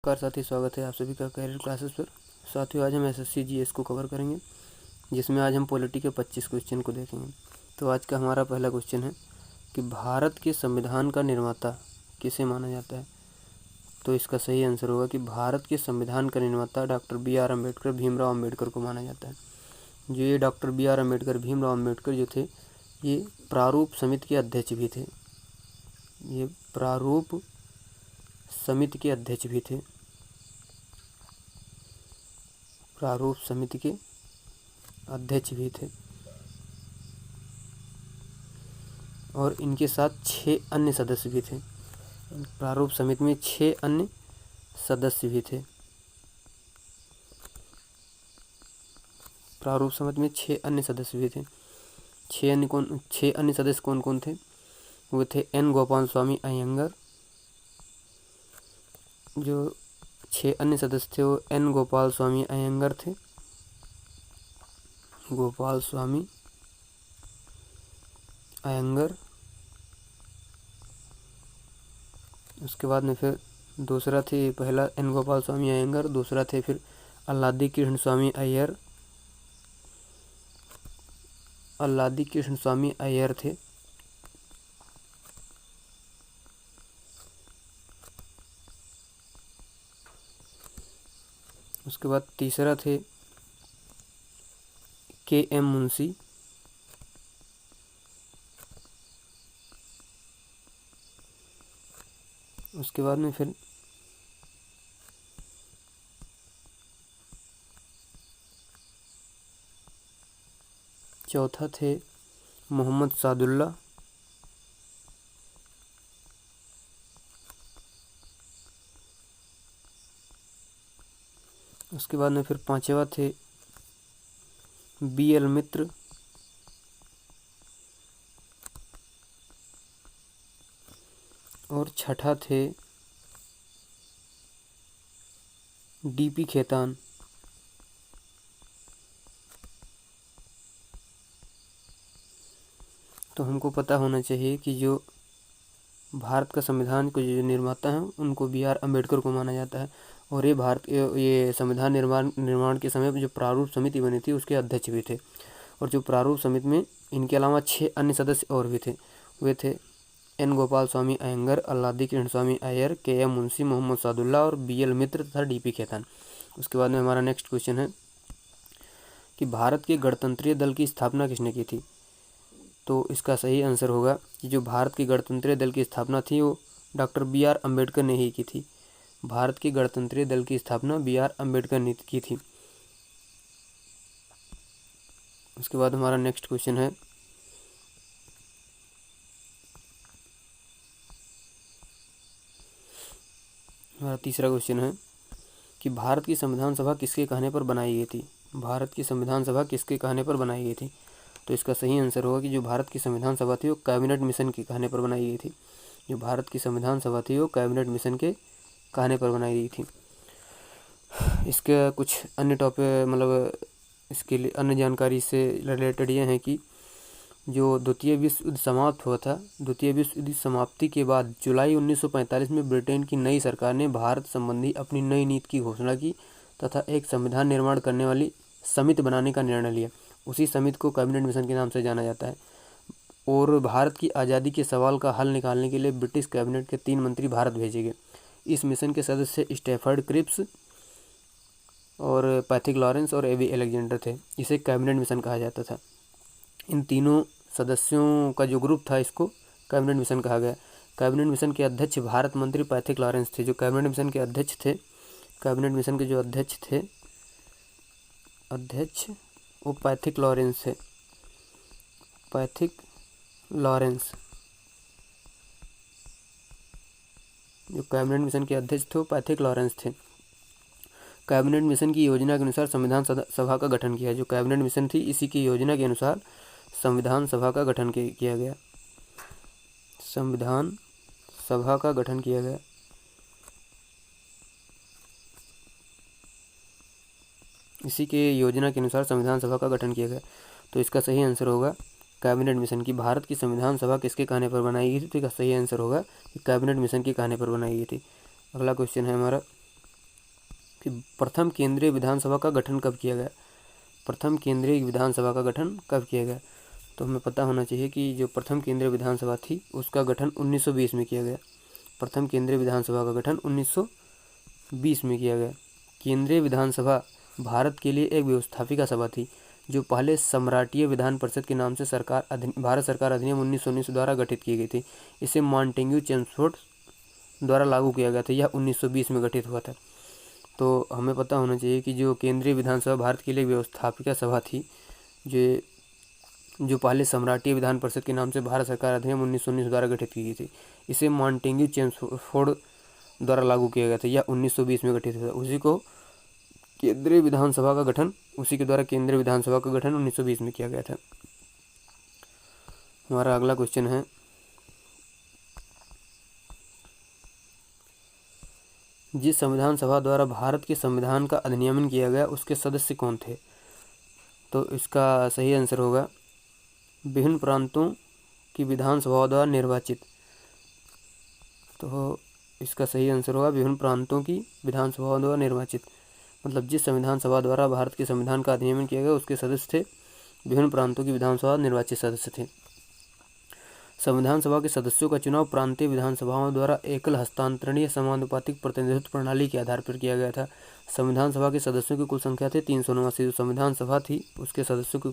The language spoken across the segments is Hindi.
नमस्कार साथी, स्वागत है आप सभी का कैरियर क्लासेस पर। साथियों, आज हम एसएससी जीएस को कवर करेंगे, जिसमें आज हम पॉलिटी के 25 क्वेश्चन को देखेंगे। तो आज का हमारा पहला क्वेश्चन है कि भारत के संविधान का निर्माता किसे माना जाता है। तो इसका सही आंसर होगा कि भारत के संविधान का निर्माता डॉक्टर BR अम्बेडकर, भीमराव अम्बेडकर को माना जाता है। जो ये डॉक्टर BR अम्बेडकर, भीमराव अम्बेडकर जो थे, ये प्रारूप समिति के अध्यक्ष भी थे। ये प्रारूप समिति के अध्यक्ष भी थे। प्रारूप समिति के अध्यक्ष भी थे और इनके साथ 6 अन्य सदस्य भी थे। प्रारूप समिति में 6 अन्य सदस्य भी थे। प्रारूप समिति में 6 अन्य सदस्य भी थे। 6 अन्य सदस्य कौन कौन थे? वो थे N गोपाल स्वामी अयंगर। जो 6 अन्य सदस्य थे वो N गोपाल स्वामी अयंगर थे। गोपाल स्वामी अयंगर। उसके बाद में फिर दूसरा थे, पहला N गोपाल स्वामी अयंगर, दूसरा थे फिर अल्लादी कृष्ण स्वामी अय्यर। अल्लादी कृष्ण स्वामी अय्यर थे। उसके बाद तीसरा थे KM मुंशी। उसके बाद में फिर चौथा थे मोहम्मद सादुल्ला। उसके बाद में फिर पांचवा थे BL मित्र। और छठा थे DP खेतान। तो हमको पता होना चाहिए कि जो भारत का संविधान को जो निर्माता हैं उनको BR अम्बेडकर को माना जाता है। और ये संविधान निर्माण के समय जो प्रारूप समिति बनी थी उसके अध्यक्ष भी थे। और जो प्रारूप समिति में इनके अलावा 6 अन्य सदस्य और भी थे। वे थे N गोपाल स्वामी अयंगर, अल्लादी कृष्ण स्वामी अय्यर, KM मुंशी, मोहम्मद सादुल्ला और BL मित्र तथा DP खेतान। उसके बाद में हमारा नेक्स्ट क्वेश्चन है कि भारत के गणतंत्रीय दल की स्थापना किसने की थी। तो इसका सही आंसर होगा कि जो भारत के गणतंत्रीय दल की स्थापना थी वो डॉक्टर BR अम्बेडकर ने ही की थी। भारत के गणतंत्रीय दल की स्थापना BR अम्बेडकर ने की थी। उसके बाद हमारा नेक्स्ट क्वेश्चन है हमारा तीसरा क्वेश्चन है कि भारत की संविधान सभा किसके कहने पर बनाई गई थी। भारत की संविधान सभा किसके कहने पर बनाई गई थी। तो इसका सही आंसर होगा कि जो भारत की संविधान सभा थी वो कैबिनेट मिशन के कहने पर बनाई गई थी। जो भारत की संविधान सभा थी वो कैबिनेट मिशन के कहने पर बनाई गई थी। इसके कुछ अन्य टॉपिक इसके लिए अन्य जानकारी से रिलेटेड ये हैं कि जो द्वितीय विश्व युद्ध समाप्त हुआ था, द्वितीय विश्व युद्ध समाप्ति के बाद जुलाई 1945 में ब्रिटेन की नई सरकार ने भारत संबंधी अपनी नई नीति की घोषणा की तथा एक संविधान निर्माण करने वाली समिति बनाने का निर्णय लिया। उसी समिति को कैबिनेट मिशन के नाम से जाना जाता है। और भारत की आज़ादी के सवाल का हल निकालने के लिए ब्रिटिश कैबिनेट के 3 मंत्री भारत भेजे गए। इस मिशन के सदस्य स्टैफर्ड क्रिप्स और पैथिक लॉरेंस और AB अलेक्जेंडर थे। इसे कैबिनेट मिशन कहा जाता था। इन तीनों सदस्यों का जो ग्रुप था इसको कैबिनेट मिशन कहा गया। कैबिनेट मिशन के अध्यक्ष भारत मंत्री पैथिक लॉरेंस थे। जो कैबिनेट मिशन के अध्यक्ष थे, कैबिनेट मिशन के जो अध्यक्ष थे, वो पैथिक लॉरेंस थे। पैथिक लॉरेंस जो कैबिनेट मिशन के अध्यक्ष थे वो पैथिक लॉरेंस थे। कैबिनेट मिशन की योजना के अनुसार संविधान सभा का गठन किया। जो कैबिनेट मिशन थी इसी की योजना के अनुसार संविधान सभा का गठन किया गया। संविधान सभा का गठन किया गया। इसी के योजना के अनुसार संविधान सभा का गठन किया गया। तो इसका सही आंसर होगा कैबिनेट मिशन की। भारत की संविधान सभा किसके कहने पर बनाई गई थी। तो इसका सही आंसर होगा कि कैबिनेट मिशन के कहने पर बनाई गई थी। अगला क्वेश्चन है हमारा कि प्रथम केंद्रीय विधानसभा का गठन कब किया गया। प्रथम केंद्रीय विधानसभा का गठन कब किया गया, तो हमें पता होना चाहिए कि जो प्रथम केंद्रीय विधानसभा थी उसका गठन 1920 में किया गया। प्रथम केंद्रीय विधानसभा का गठन 1920 में किया गया। केंद्रीय विधानसभा भारत के लिए एक व्यवस्थापिका सभा थी जो पहले सम्राटीय विधान परिषद के नाम से भारत सरकार अधिनियम 1919 द्वारा गठित की गई थी। इसे मॉन्टेग्यू चेम्सफोर्ड द्वारा लागू किया गया था। यह 1920 में गठित हुआ था। तो हमें पता होना चाहिए कि जो केंद्रीय विधानसभा भारत के लिए व्यवस्थापिका सभा थी जो पहले सम्राटीय विधान परिषद के नाम से भारत सरकार अधिनियम 1919 द्वारा गठित की गई थी। इसे मॉन्टेग्यू चेम्सफोर्ड द्वारा लागू किया गया था। यह 1920 में गठित हुआ। उसी के द्वारा केंद्रीय विधानसभा का गठन 1920 में किया गया था। हमारा अगला क्वेश्चन है, जिस संविधान सभा द्वारा भारत के संविधान का अधिनियमन किया गया उसके सदस्य कौन थे, तो इसका सही आंसर होगा विभिन्न प्रांतों की विधानसभाओं द्वारा निर्वाचित। तो इसका सही आंसर होगा विभिन्न प्रांतों की विधानसभाओं द्वारा निर्वाचित। मतलब जिस संविधान सभा द्वारा भारत के संविधान का अधिनियमन किया गया उसके सदस्य थे विभिन्न प्रांतों की विधानसभा निर्वाचित सदस्य थे। संविधान सभा के सदस्यों का चुनाव प्रांतीय विधानसभाओं द्वारा एकल हस्तांतरणीय समानुपातिक प्रतिनिधित्व प्रणाली के आधार पर किया गया था। संविधान सभा के सदस्यों की कुल संख्या थी 379। जो संविधान सभा थी उसके सदस्यों की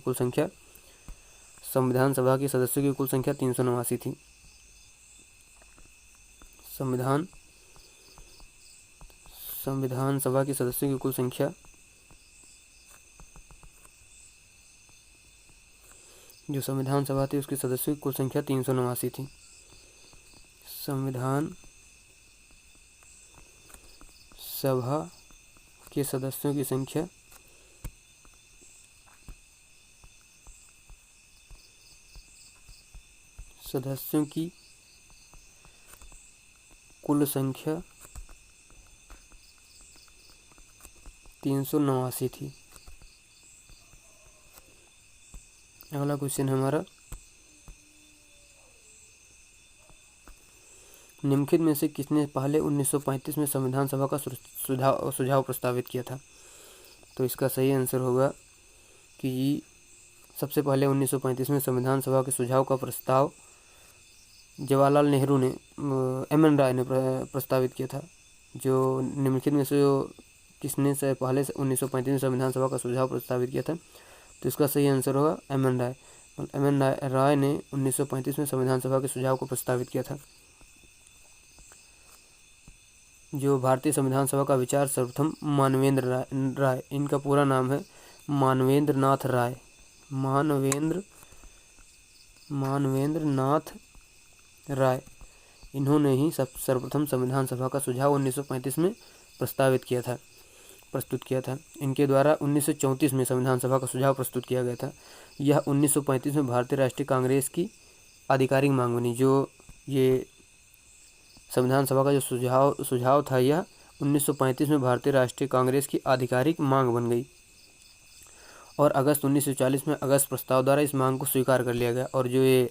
कुल संख्या 379 थी। संविधान सभा के सदस्यों की कुल संख्या जो संविधान सभा थी उसके सदस्यों की कुल संख्या 379 थी। संविधान सभा के सदस्यों की संख्या कुल संख्या 379 थी। अगला क्वेश्चन है हमारा, निम्नलिखित में से किसने पहले 1935 में संविधान सभा का सुझाव प्रस्तावित किया था, तो इसका सही आंसर होगा कि सबसे पहले 1935 में संविधान सभा के सुझाव का प्रस्ताव जवाहरलाल नेहरू ने एम.एन. राय ने प्रस्तावित किया था। जो निम्नलिखित में से किसने से पहले 1935 में संविधान सभा का सुझाव प्रस्तावित किया था, तो इसका सही आंसर होगा एम.एन. राय। एम.एन. राय ने 1935 में संविधान सभा के सुझाव को प्रस्तावित किया था। जो भारतीय संविधान सभा का विचार सर्वप्रथम मानवेंद्र राय, इनका पूरा नाम है मानवेंद्र नाथ राय। मानवेंद्र नाथ राय, इन्होंने ही सर्वप्रथम संविधान सभा का सुझाव 1935 में प्रस्तुत किया था। इनके द्वारा 1934 में संविधान सभा का सुझाव प्रस्तुत किया गया था। यह 1935 में भारतीय राष्ट्रीय कांग्रेस की आधिकारिक मांग बनी। जो ये संविधान सभा का जो सुझाव था यह 1935 में भारतीय राष्ट्रीय कांग्रेस की आधिकारिक मांग बन गई और अगस्त 1940 में अगस्त प्रस्ताव द्वारा इस मांग को स्वीकार कर लिया गया। और जो ये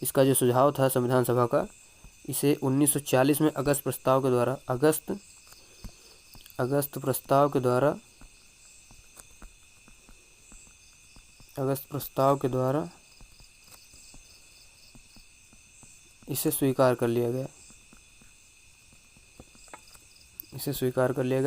इसका जो सुझाव था संविधान सभा का, इसे 1940 में अगस्त प्रस्ताव के द्वारा इसे स्वीकार कर लिया गया।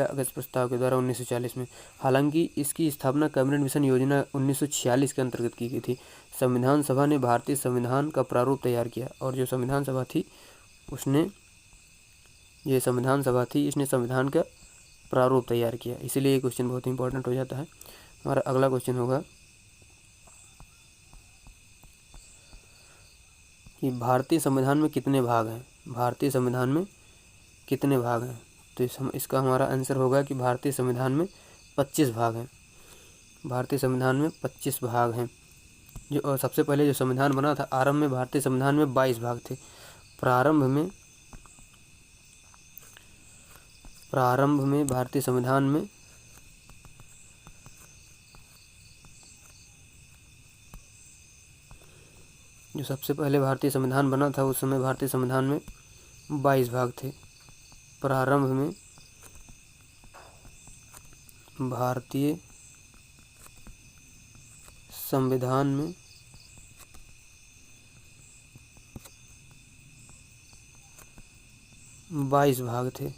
अगस्त प्रस्ताव के द्वारा 1940 में। हालांकि इसकी स्थापना कैबिनेट मिशन योजना 1946 के अंतर्गत की गई थी। संविधान सभा ने भारतीय संविधान का प्रारूप तैयार किया और जो संविधान सभा थी इसने संविधान का प्रारूप तैयार किया। इसीलिए ये क्वेश्चन बहुत इंपॉर्टेंट हो जाता है। हमारा अगला क्वेश्चन होगा कि भारतीय संविधान में कितने भाग हैं। तो इसका हमारा आंसर होगा कि भारतीय संविधान में 25 भाग हैं। भारतीय संविधान में 25 भाग हैं। जो सबसे पहले जो संविधान बना था आरंभ में भारतीय संविधान में 22 भाग थे। प्रारंभ में भारतीय संविधान में जो सबसे पहले भारतीय संविधान बना था उस समय भारतीय संविधान में 22 भाग थे। प्रारंभ में भारतीय संविधान में बाईस भाग थे।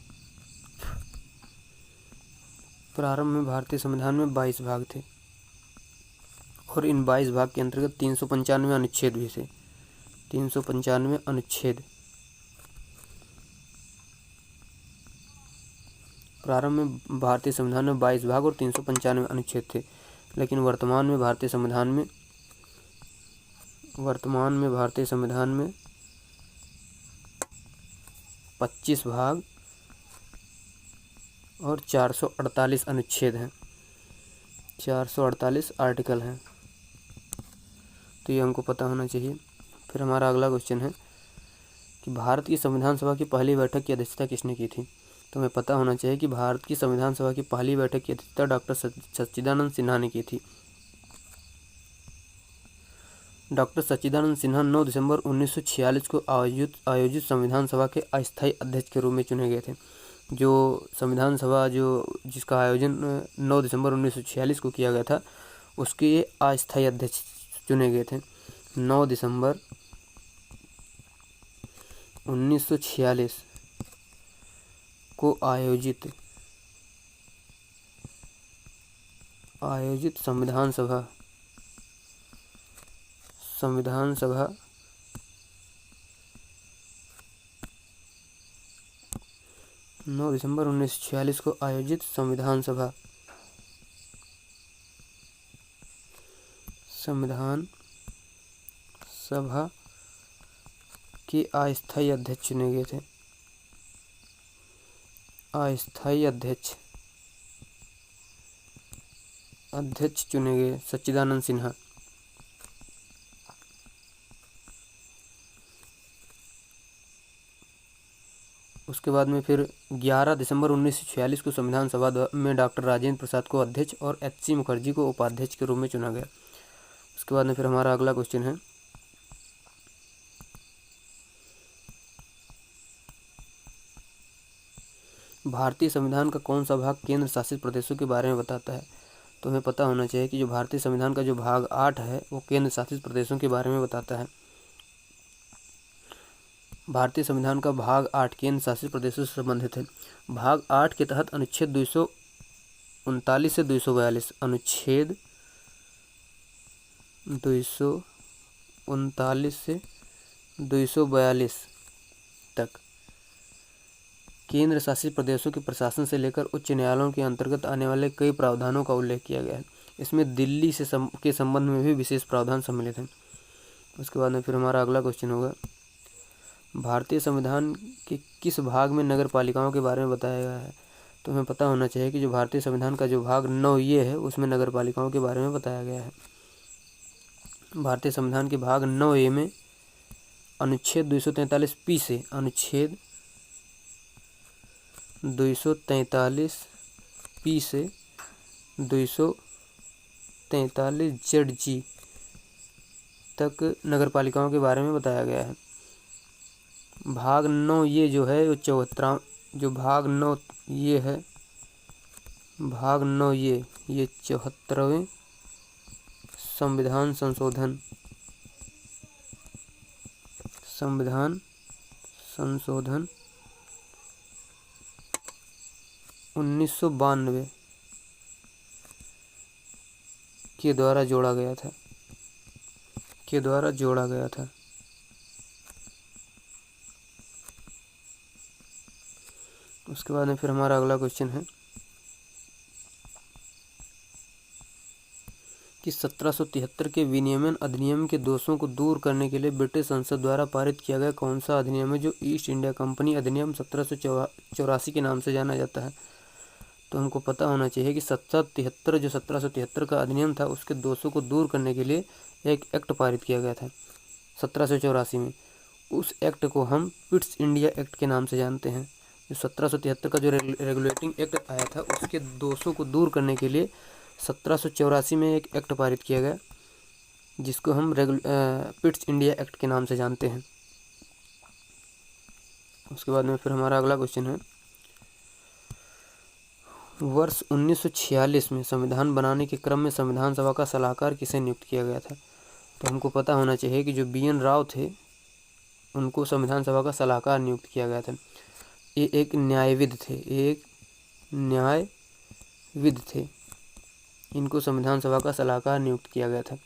प्रारंभ में भारतीय संविधान में 22 भाग थे और इन 22 भाग के अंतर्गत 395 अनुच्छेद भी थे। 395 अनुच्छेद। प्रारंभ में भारतीय संविधान में 22 भाग और 395 अनुच्छेद थे, लेकिन वर्तमान में भारतीय संविधान में 25 भाग और 448 अनुच्छेद हैं, 448 आर्टिकल हैं। तो ये हमको पता होना चाहिए। फिर हमारा अगला क्वेश्चन है कि भारत की संविधान सभा की पहली बैठक की अध्यक्षता किसने की थी। तो हमें पता होना चाहिए कि भारत की संविधान सभा की पहली बैठक की अध्यक्षता डॉक्टर सच्चिदानंद सिन्हा ने की थी। डॉक्टर सच्चिदानंद सिन्हा 9 दिसंबर 1946 को आयोजित संविधान सभा के अस्थायी अध्यक्ष के रूप में चुने गए थे। जो संविधान सभा जिसका आयोजन 9 दिसंबर 1946 को किया गया था, उसके ये अस्थायी अध्यक्ष चुने गए थे। 9 दिसंबर 1946 को आयोजित संविधान सभा 9 दिसंबर 1946 को आयोजित संविधान सभा के अस्थायी अध्यक्ष चुने गए थे। अस्थायी अध्यक्ष चुने गए सच्चिदानंद सिन्हा। उसके बाद में फिर 11 दिसंबर 1946 को संविधान सभा में डॉक्टर राजेंद्र प्रसाद को अध्यक्ष और एच.सी. मुखर्जी को उपाध्यक्ष के रूप में चुना गया। उसके बाद में फिर हमारा अगला क्वेश्चन है भारतीय संविधान का कौन सा भाग केंद्र शासित प्रदेशों के बारे में बताता है। तो हमें पता होना चाहिए कि जो भारतीय संविधान का जो भाग 8 है वो केंद्र शासित प्रदेशों के बारे में बताता है। भारतीय संविधान का भाग 8 केंद्र शासित प्रदेशों से संबंधित है। भाग 8 के तहत अनुच्छेद 239 से 242, अनुच्छेद 239 से 242 तक केंद्र शासित प्रदेशों के प्रशासन से लेकर उच्च न्यायालयों के अंतर्गत आने वाले कई प्रावधानों का उल्लेख किया गया है। इसमें दिल्ली के संबंध में भी विशेष प्रावधान सम्मिलित हैं। उसके बाद में फिर हमारा अगला क्वेश्चन होगा भारतीय संविधान के किस भाग में नगर पालिकाओं के बारे में बताया गया है। तो हमें पता होना चाहिए कि जो भारतीय संविधान का जो भाग 9 ये है उसमें नगर पालिकाओं के बारे में बताया गया है। भारतीय संविधान के भाग 9 में अनुच्छेद 243 पी से अनुच्छेद 243 पी से 243 जेड जी तक नगर पालिकाओं के बारे में बताया गया है। भाग 9 ये जो है वो 74 जो भाग 9 ये है भाग 9 ये 74वें संविधान संशोधन 1992 के द्वारा जोड़ा गया था। उसके बाद में फिर हमारा अगला क्वेश्चन है कि 1773 के विनियमन अधिनियम के दोषों को दूर करने के लिए ब्रिटिश संसद द्वारा पारित किया गया कौन सा अधिनियम है जो ईस्ट इंडिया कंपनी अधिनियम 1784 के नाम से जाना जाता है। तो हमको पता होना चाहिए कि 1773 का अधिनियम था, उसके दोषों को दूर करने के लिए एक एक्ट पारित किया गया था 1784 में। उस एक्ट को हम पिट्स इंडिया एक्ट के नाम से जानते हैं। जो 1773 का जो रेगुलेटिंग एक्ट आया था उसके दोषों को दूर करने के लिए 1784 में एक एक्ट पारित किया गया जिसको हम पिट्स इंडिया एक्ट के नाम से जानते हैं। उसके बाद में फिर हमारा अगला क्वेश्चन है वर्ष 1946 में संविधान बनाने के क्रम में संविधान सभा का सलाहकार किसे नियुक्त किया गया था? तो हमको पता होना चाहिए कि जो BN राव थे उनको संविधान सभा का सलाहकार नियुक्त किया गया था। ये एक न्यायविद थे, इनको संविधान सभा का सलाहकार नियुक्त किया गया था।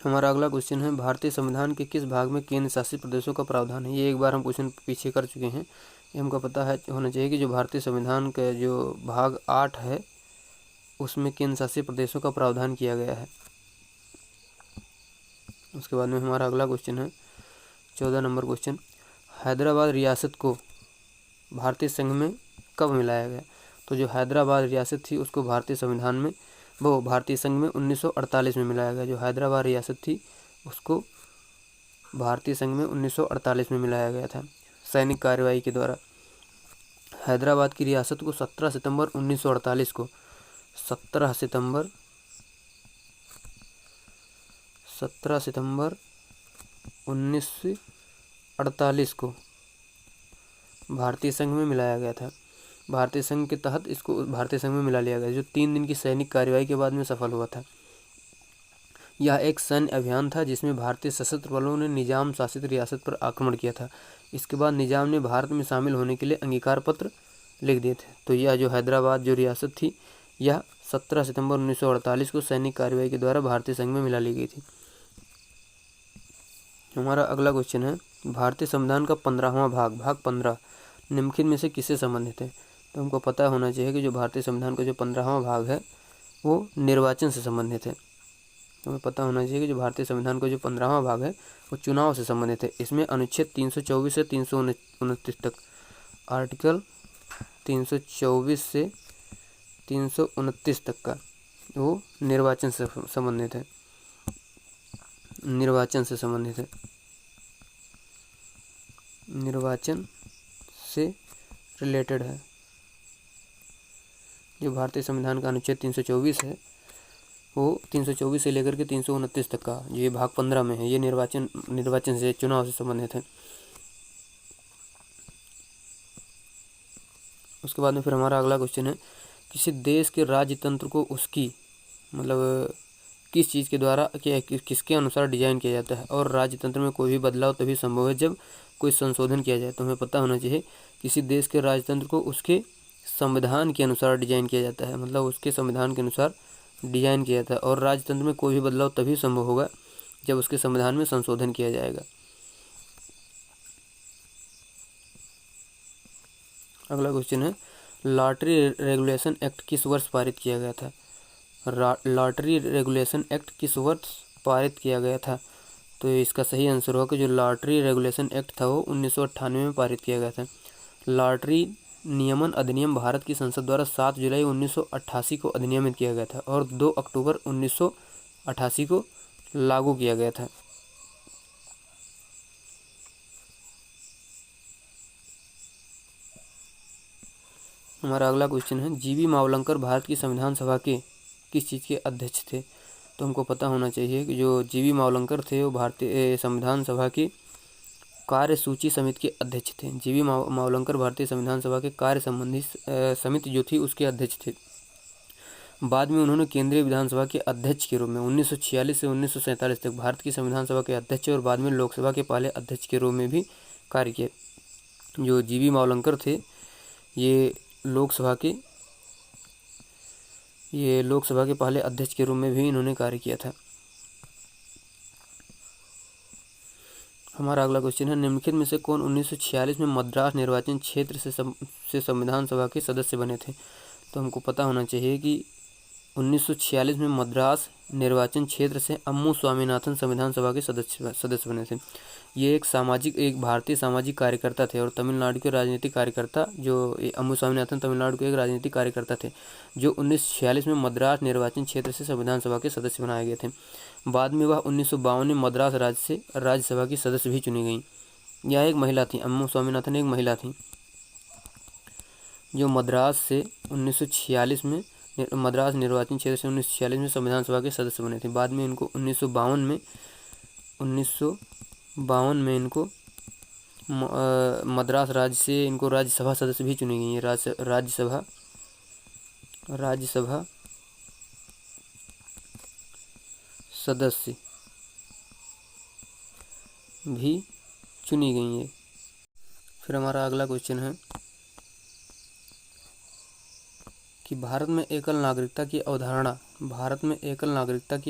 हमारा अगला क्वेश्चन है, भारतीय संविधान के किस भाग में केंद्र शासित प्रदेशों का प्रावधान है? ये एक बार हम क्वेश्चन पीछे कर चुके हैं। ये हमको पता है होना चाहिए कि जो भारतीय संविधान का जो भाग 8 है उसमें केंद्र शासित प्रदेशों का प्रावधान किया गया है। उसके बाद में हमारा अगला क्वेश्चन है 14 नंबर क्वेश्चन, हैदराबाद रियासत को भारतीय संघ में कब मिलाया गया? तो जो हैदराबाद रियासत थी उसको भारतीय संघ में 1948 में मिलाया गया। जो हैदराबाद रियासत थी उसको भारतीय संघ में 1948 में मिलाया गया था सैनिक कार्रवाई के द्वारा। हैदराबाद की रियासत को 17 सितंबर 1948 को 17 सितंबर 1948 को भारतीय संघ में मिलाया गया था। भारतीय संघ के तहत इसको भारतीय संघ में मिला लिया गया, जो 3 दिन की सैनिक कार्रवाई के बाद में सफल हुआ था। यह एक सैन्य अभियान था जिसमें भारतीय सशस्त्र बलों ने निजाम शासित रियासत पर आक्रमण किया था। इसके बाद निजाम ने भारत में शामिल होने के लिए अंगीकार पत्र लिख दिए थे। तो यह जो हैदराबाद जो रियासत थी यह 17 सितंबर 1948 को सैनिक कार्रवाई के द्वारा भारतीय संघ में मिला ली गई थी। हमारा अगला क्वेश्चन है, भारतीय संविधान का 15वां भाग 15 निम्नलिखित में से किससे संबंधित है? तो हमको पता होना चाहिए कि जो भारतीय संविधान का जो 15वां भाग है वो निर्वाचन से संबंधित है। हमें पता होना चाहिए कि जो भारतीय संविधान का जो 15वां भाग है वो चुनाव से संबंधित है। इसमें अनुच्छेद 324 से 329 तक, आर्टिकल 324 से 329 तक का वो निर्वाचन से संबंधित है। निर्वाचन से रिलेटेड है। जो भारतीय संविधान का अनुच्छेद 324 है वो 324 से लेकर के 329 तक का जो ये भाग 15 में है ये निर्वाचन से चुनाव से संबंधित है। उसके बाद में फिर हमारा अगला क्वेश्चन है, किसी देश के राजतंत्र को उसकी किस चीज़ के द्वारा किसके अनुसार डिजाइन किया जाता है? और राजतंत्र में कोई भी बदलाव तभी संभव है जब कोई संशोधन किया जाए। तो हमें पता होना चाहिए किसी देश के राजतंत्र को उसके संविधान के अनुसार डिजाइन किया जाता है, मतलब उसके संविधान के अनुसार डिजाइन किया जाता है। और राजतंत्र में कोई भी बदलाव तभी संभव होगा जब उसके संविधान में संशोधन किया जाएगा। अगला क्वेश्चन है, लॉटरी रेगुलेशन एक्ट किस वर्ष पारित किया गया था? लॉटरी रेगुलेशन एक्ट किस वर्ष पारित किया गया था? तो इसका सही आंसर होगा कि जो लॉटरी रेगुलेशन एक्ट था वो 1998 में पारित किया गया था। लॉटरी नियमन अधिनियम भारत की संसद द्वारा 7 जुलाई 1988 को अधिनियमित किया गया था और 2 अक्टूबर 1988 को लागू किया गया था। हमारा अगला क्वेश्चन है, जीवी मावलंकर भारत की संविधान सभा के किस चीज़ के अध्यक्ष थे? तो हमको पता होना चाहिए कि जो जीवी मावलंकर थे वो भारतीय संविधान सभा की कार्यसूची समिति के अध्यक्ष थे। जीवी मावलंकर भारतीय संविधान सभा के कार्य संबंधी समिति जो थी उसके अध्यक्ष थे। बाद में उन्होंने केंद्रीय विधानसभा के अध्यक्ष के रूप में 1946 से 1947 तक भारत की संविधान सभा के अध्यक्ष और बाद में लोकसभा के पहले अध्यक्ष के रूप में भी कार्य किए। जो जीवी मावलंकर थे ये लोकसभा के पहले अध्यक्ष के रूप में भी इन्होंने कार्य किया था। हमारा अगला क्वेश्चन है, निम्नलिखित में से कौन 1946 में मद्रास निर्वाचन क्षेत्र से संविधान सभा के सदस्य बने थे? तो हमको पता होना चाहिए कि 1946 में मद्रास निर्वाचन क्षेत्र से अम्मू स्वामीनाथन संविधान सभा के सदस्य बने थे। ये एक भारतीय सामाजिक कार्यकर्ता थे और तमिलनाडु के राजनीतिक कार्यकर्ता। जो अम्मू स्वामीनाथन तमिलनाडु के एक राजनीतिक कार्यकर्ता थे जो 1946 में मद्रास निर्वाचन क्षेत्र से संविधान सभा के सदस्य बनाए गए थे। बाद में वह 1952 में मद्रास राज्यसभा की सदस्य भी चुनी गई। यह एक महिला थी, अम्मू स्वामीनाथन एक महिला थी जो मद्रास निर्वाचन क्षेत्र से 1946 में संविधान सभा के सदस्य बने थे। बाद में इनको 1952 52 में इनको मद्रास राज्य से इनको राज्यसभा सदस्य भी चुनी गई है। राज्यसभा सदस्य भी चुनी गई है। फिर हमारा अगला क्वेश्चन है कि भारत में एकल नागरिकता की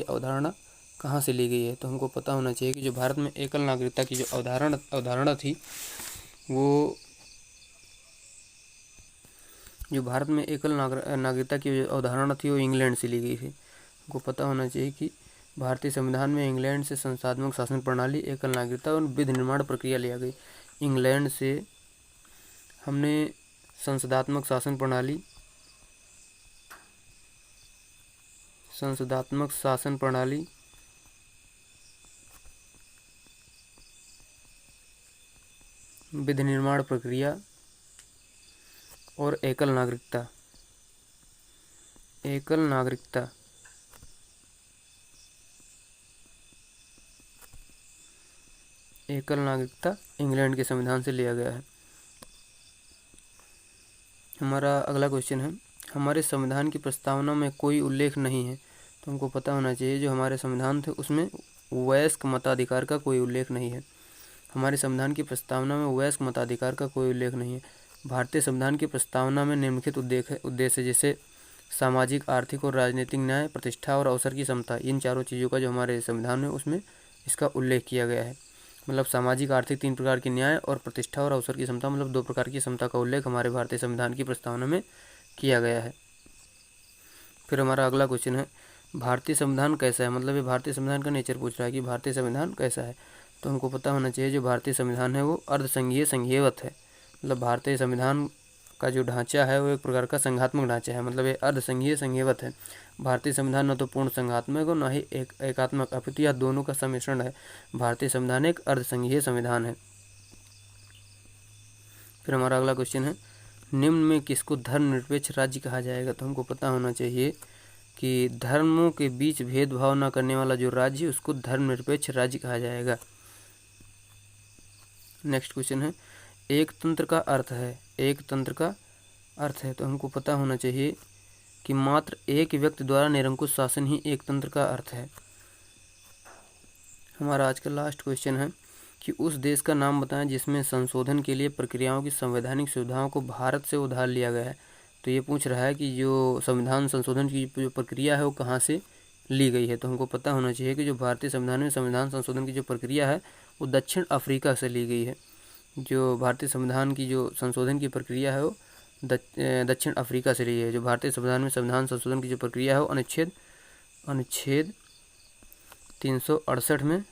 अवधारणा कहाँ से ली गई है। तो हमको पता होना चाहिए कि जो भारत में एकल नागरिकता की जो अवधारणा थी वो जो भारत में एकल नागरिकता की जो अवधारणा थी वो इंग्लैंड से ली गई थी। हमको पता होना चाहिए कि भारतीय संविधान में इंग्लैंड से संस्थात्मक शासन प्रणाली, एकल नागरिकता और विधि निर्माण प्रक्रिया लिया गई। इंग्लैंड से हमने संसदात्मक शासन प्रणाली, विधि निर्माण प्रक्रिया और एकल नागरिकता इंग्लैंड के संविधान से लिया गया है। हमारा अगला क्वेश्चन है, हमारे संविधान की प्रस्तावना में कोई उल्लेख नहीं है। तो हमको पता होना चाहिए जो हमारे संविधान थे उसमें वयस्क मताधिकार का कोई उल्लेख नहीं है। हमारे संविधान की प्रस्तावना में वयस्क मताधिकार का कोई उल्लेख नहीं है। भारतीय संविधान की प्रस्तावना में निम्नलिखित उद्देश्य जैसे सामाजिक, आर्थिक और राजनीतिक न्याय, प्रतिष्ठा और अवसर की समता, इन चारों चीज़ों का जो हमारे संविधान में उसमें इसका उल्लेख किया गया है। मतलब सामाजिक, आर्थिक 3 प्रकार के न्याय और प्रतिष्ठा और अवसर की समता मतलब 2 प्रकार की समता का उल्लेख हमारे भारतीय संविधान की प्रस्तावना में किया गया है। फिर हमारा अगला क्वेश्चन है, भारतीय संविधान कैसा है। मतलब ये भारतीय संविधान का नेचर पूछ रहा है कि भारतीय संविधान कैसा है। तो हमको पता होना चाहिए जो भारतीय संविधान है वो अर्धसंघीय संघीयवत है। मतलब भारतीय संविधान का जो ढांचा है वो एक प्रकार का संघात्मक ढांचा है। मतलब ये अर्धसंघीय संघीयवत है। भारतीय संविधान न तो पूर्ण संघात्मक और न ही एकात्मक, अपितु यह दोनों का सम्मिश्रण है। भारतीय संविधान एक अर्धसंघीय संविधान है। फिर हमारा अगला क्वेश्चन है, निम्न में किसको धर्मनिरपेक्ष राज्य कहा जाएगा। तो हमको पता होना चाहिए कि धर्मों के बीच भेदभाव न करने वाला जो राज्य उसको धर्मनिरपेक्ष राज्य कहा जाएगा। नेक्स्ट क्वेश्चन है, एक तंत्र का अर्थ है। तो हमको पता होना चाहिए कि मात्र एक व्यक्ति द्वारा निरंकुश शासन ही एक तंत्र का अर्थ है। हमारा आज का लास्ट क्वेश्चन है कि उस देश का नाम बताएं जिसमें संशोधन के लिए प्रक्रियाओं की संवैधानिक सुविधाओं को भारत से उधार लिया गया है। तो ये पूछ रहा है कि जो संविधान संशोधन की जो प्रक्रिया है वो कहाँ से ली गई है। तो हमको पता होना चाहिए कि जो भारतीय संविधान में संविधान संशोधन की जो प्रक्रिया है वो दक्षिण अफ्रीका से ली गई है। जो भारतीय संविधान की जो संशोधन की प्रक्रिया है वो दक्षिण अफ्रीका से ली है। जो भारतीय संविधान में संविधान संशोधन की जो प्रक्रिया है वो अनुच्छेद 368 में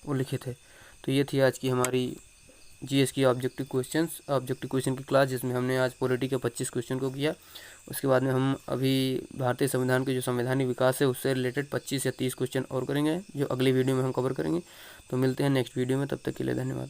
उल्लिखित है। तो ये थी आज की हमारी जीएस की ऑब्जेक्टिव क्वेश्चन की क्लास, जिसमें हमने आज पॉलिटी के 25 क्वेश्चन को किया। उसके बाद में हम अभी भारतीय संविधान के जो संवैधानिक विकास है उससे रिलेटेड 25 या 30 क्वेश्चन और करेंगे, जो अगली वीडियो में हम कवर करेंगे। तो मिलते हैं नेक्स्ट वीडियो में, तब तक के लिए धन्यवाद।